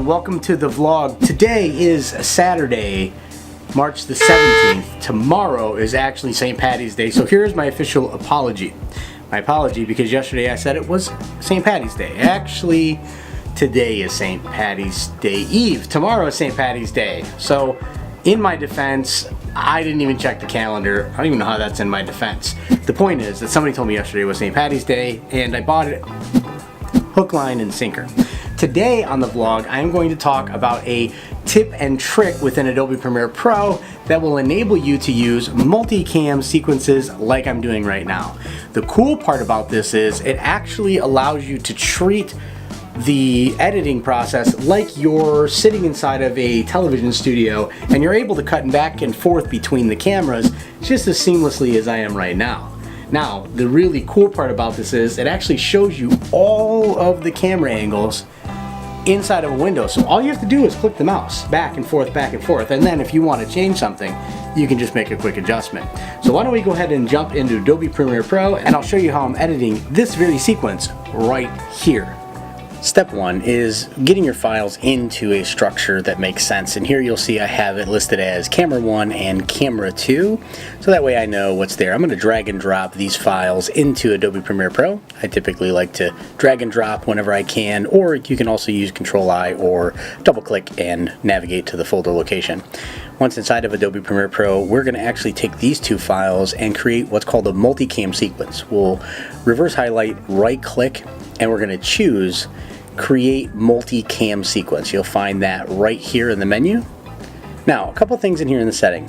welcome to the vlog. Today is Saturday, March the 17th. Tomorrow is actually St. Patty's Day, so here's my official apology. My apology because yesterday I said it was St. Patty's Day. Actually, today is St. Patty's Day Eve. Tomorrow is St. Patty's Day. So, in my defense, I didn't even check the calendar. I don't even know how that's in my defense. The point is that somebody told me yesterday was St. Patty's Day, and I bought it hook, line, and sinker. Today on the vlog, I'm going to talk about a tip and trick within Adobe Premiere Pro that will enable you to use multicam sequences like I'm doing right now. The cool part about this is it actually allows you to treat the editing process like you're sitting inside of a television studio and you're able to cut back and forth between the cameras just as seamlessly as I am right now. Now, the really cool part about this is it actually shows you all of the camera angles inside of a window. So all you have to do is click the mouse back and forth, and then if you want to change something, you can just make a quick adjustment. So why don't we go ahead and jump into Adobe Premiere Pro, and I'll show you how I'm editing this very sequence right here. Step one is getting your files into a structure that makes sense, and here you'll see I have it listed as camera 1 and camera 2, so that way I know what's there. I'm going to drag and drop these files into Adobe Premiere Pro. I typically like to drag and drop whenever I can, or you can also use Control-I or double-click and navigate to the folder location. Once inside of Adobe Premiere Pro, we're going to actually take these two files and create what's called a multicam sequence. We'll reverse highlight, right-click, and we're going to choose Create Multicam Sequence. You'll find that right here in the menu. Now, a couple things in here in the setting.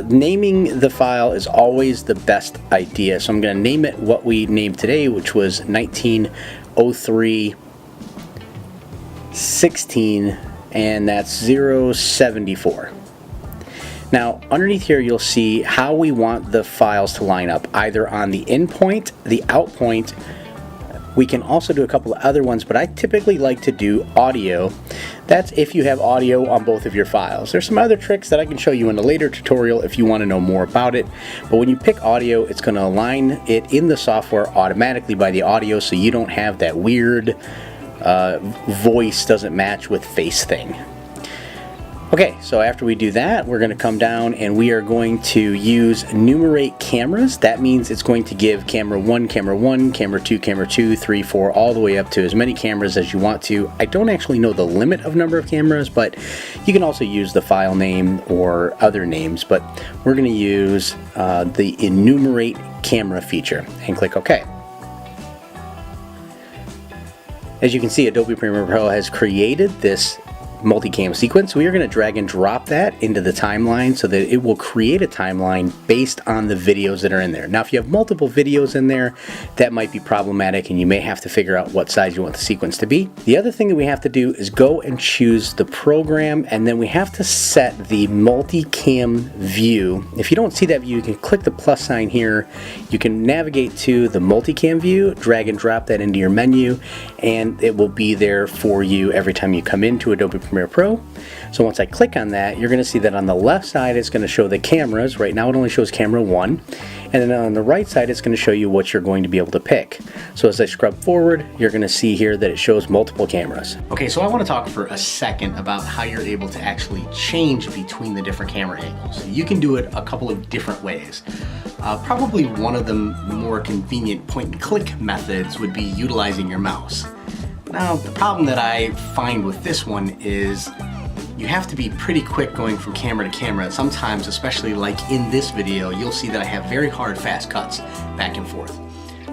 Naming the file is always the best idea, so I'm going to name it what we named today, which was 1903-16, and that's 074. Now, underneath here you'll see how we want the files to line up, either on the in point, the out point. We can also do a couple of other ones, but I typically like to do audio. That's if you have audio on both of your files. There's some other tricks that I can show you in a later tutorial if you want to know more about it. But when you pick audio, it's going to align it in the software automatically by the audio, so you don't have that weird voice doesn't match with face thing. Okay, so after we do that, we're going to come down and we are going to use enumerate cameras. That means it's going to give camera 1, camera 2, 3, 4, all the way up to as many cameras as you want to. I don't actually know the limit of number of cameras, but you can also use the file name or other names, but we're going to use the enumerate camera feature and click OK. As you can see, Adobe Premiere Pro has created this multicam sequence. We are going to drag and drop that into the timeline so that it will create a timeline based on the videos that are in there. Now, if you have multiple videos in there, that might be problematic and you may have to figure out what size you want the sequence to be. The other thing that we have to do is go and choose the program, and then we have to set the multicam view. If you don't see that view, you can click the plus sign here. You can navigate to the multicam view, drag and drop that into your menu, and it will be there for you every time you come into Adobe Premiere Pro. So once I click on that, you're going to see that on the left side it's going to show the cameras. Right now it only shows camera 1, and then on the right side it's going to show you what you're going to be able to pick. So as I scrub forward, you're going to see here that it shows multiple cameras. Okay, so I want to talk for a second about how you're able to actually change between the different camera angles. You can do it a couple of different ways. Probably one of the more convenient point and click methods would be utilizing your mouse. Now, the problem that I find with this one is you have to be pretty quick going from camera to camera. Sometimes, especially like in this video, you'll see that I have very hard, fast cuts back and forth.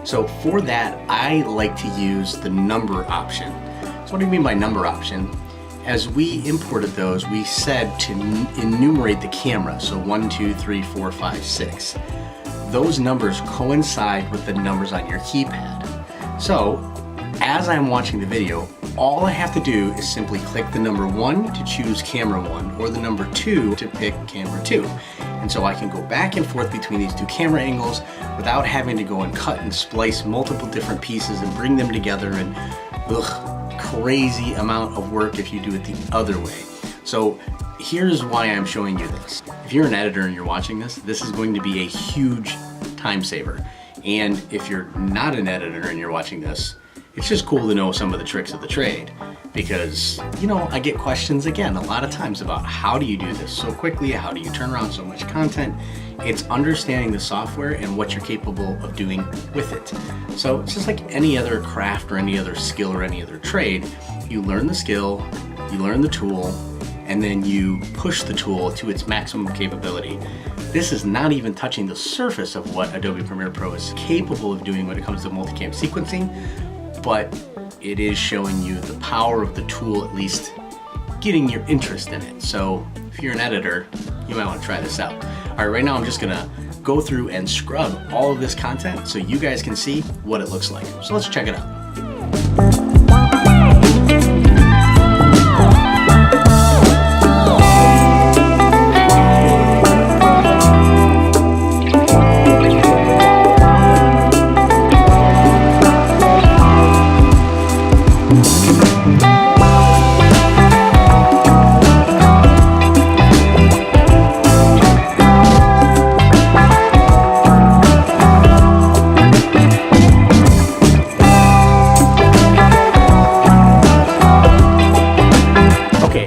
So for that, I like to use the number option. So what do you mean by number option? As we imported those, we said to enumerate the camera. So 1, 2, 3, 4, 5, 6. Those numbers coincide with the numbers on your keypad. So as I'm watching the video, all I have to do is simply click the number 1 to choose camera 1 or the number 2 to pick camera 2. And so I can go back and forth between these two camera angles without having to go and cut and splice multiple different pieces and bring them together, and crazy amount of work if you do it the other way. So here's why I'm showing you this. If you're an editor and you're watching this, this is going to be a huge time saver. And if you're not an editor and you're watching this, it's just cool to know some of the tricks of the trade. because, you know, I get questions again a lot of times about how do you do this so quickly, how do you turn around so much content. It's understanding the software and what you're capable of doing with it. So it's just like any other craft or any other skill or any other trade. You learn the skill, you learn the tool, and then you push the tool to its maximum capability. This is not even touching the surface of what Adobe Premiere Pro is capable of doing when it comes to multicam sequencing, but it is showing you the power of the tool, at least getting your interest in it. So if you're an editor, you might want to try this out. All right, right now I'm just gonna go through and scrub all of this content so you guys can see what it looks like. So let's check it out.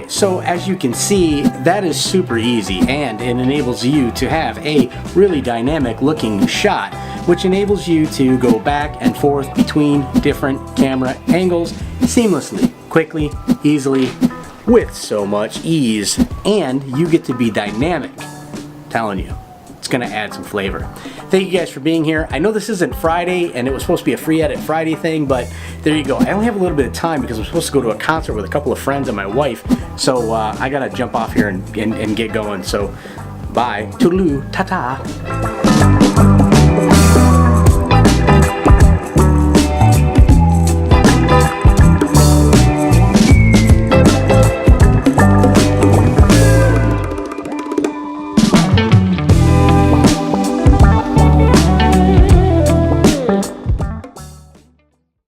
So as you can see, that is super easy, and it enables you to have a really dynamic looking shot, which enables you to go back and forth between different camera angles seamlessly, quickly, easily, with so much ease, and you get to be dynamic. I'm telling you, it's gonna add some flavor. Thank you guys for being here. I know this isn't Friday and it was supposed to be a free edit Friday thing, but there you go. I only have a little bit of time because I'm supposed to go to a concert with a couple of friends and my wife, so I gotta jump off here and get going. So bye, toodaloo, ta-ta.